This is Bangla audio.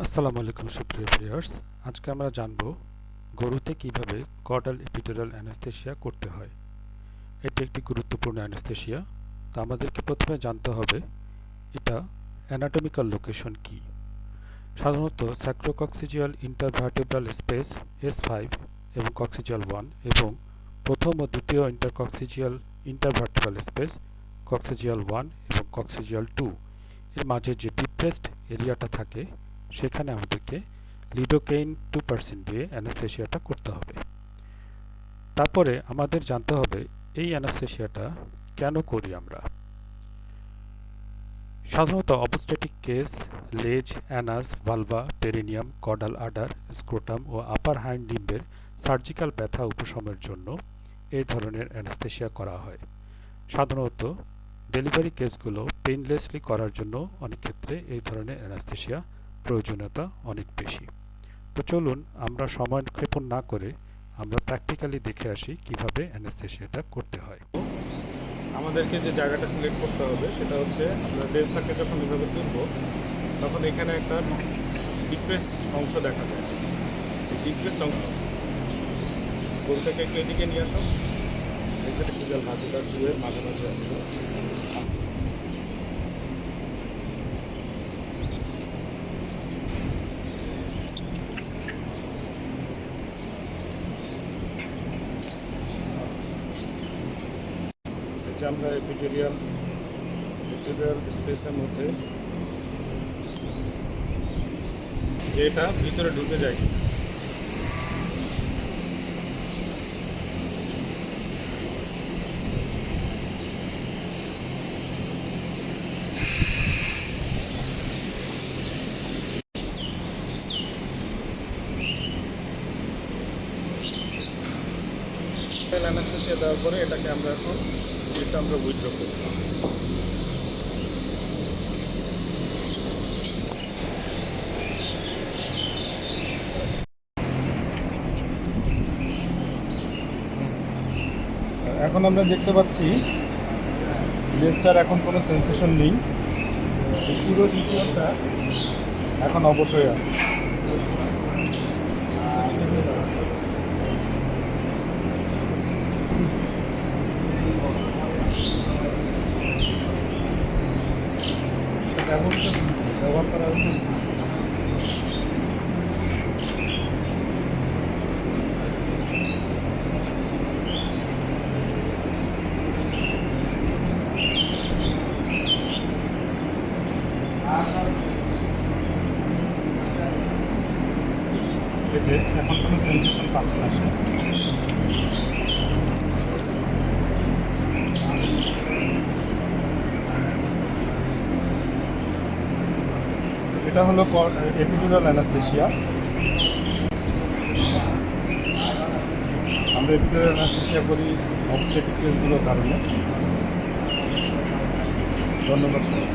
আসসালামু আলাইকুম সুপ্রিয় ভিউয়ার্স। আজকে আমরা জানব গরুতে কিভাবে কর্ডাল এপিডুরাল অ্যানেস্থেসিয়া করতে হয়। এটি একটি গুরুত্বপূর্ণ অ্যানেস্থেসিয়া। তো আমাদেরকে প্রথমে জানতে হবে এটা অ্যানাটমিক্যাল লোকেশন কি। সাধারণত স্যাক্রোকক্সিজিয়াল ইন্টারভার্টেব্রাল স্পেস S5 এবং কক্সিজিয়াল 1 এবং প্রথম ও দ্বিতীয় ইন্টারকক্সিজিয়াল ইন্টারভার্টেব্রাল স্পেস কক্সিজিয়াল 1 এবং কক্সিজিয়াল 2 এর মাঝে যে ডিপ্রেসড এরিয়াটা থাকে সেখানে আমাদেরকে লিডোকেইন 2% দিয়ে অ্যানেস্থেসিয়াটা করতে হবে। তারপরে আমাদের জানতে হবে এই অ্যানেস্থেসিয়াটা কেন করি আমরা। সাধারণত অবস্টেটিক কেস, লেজ, anus, vulva, perineum, caudal udder, scrotum ও আপার হাইন্ড লিম্বের সার্জিক্যাল ব্যথা উপশমের জন্য এই ধরনের অ্যানেস্থেসিয়া করা হয়। সাধারণত ডেলিভারি কেসগুলো পেইনলেসলি করার জন্য অনেক ক্ষেত্রে এই ধরনের অ্যানেস্থেসিয়া প্রয়োজনীয়তা অনেক বেশি। তো চলুন আমরা সময় ক্ষেপণ না করে আমরা প্র্যাকটিক্যালি দেখে আসি কিভাবে অ্যানেস্থেসিয়াটা করতে হয়। আমাদেরকে যে জায়গাটা সিলেক্ট করতে হবে সেটা হচ্ছে আমরা বেসটাকে যখন এভাবে তুলব তখন এখানে একটা ডিপ্রেস অংশ দেখা যায়। ডিপ্রেস অংশ গরুটাকে একটু এদিকে নিয়ে আসো, এই সাইডে সিজাল হাতিটা ধুয়ে মাঝামাঝি আসবে। এই যে আমরা এপিডুরাল স্পেসের মধ্যে যেটা ভিতরে ঢুকে যায় অ্যানেস্থেসিয়া দেওয়ার পরে এটাকে আমরা এখন উইথড্র করব। এখন আমরা দেখতে পাচ্ছি লেজটার এখন কোনো সেন্সেশন নেই, পুরো রিজিয়নটা এখন অবশ্যই আছে। ব্যবহার করা উচিত। এখন কোনো সেন্সেশন পাচ্ছে না সে। এটা হলো এপিডুরাল অ্যানেস্থেসিয়া। আমরা এপিডুরাল অ্যানেস্থেসিয়া করি অবস্টেটিক কেসগুলোর কারণে। ধন্যবাদ সবাই।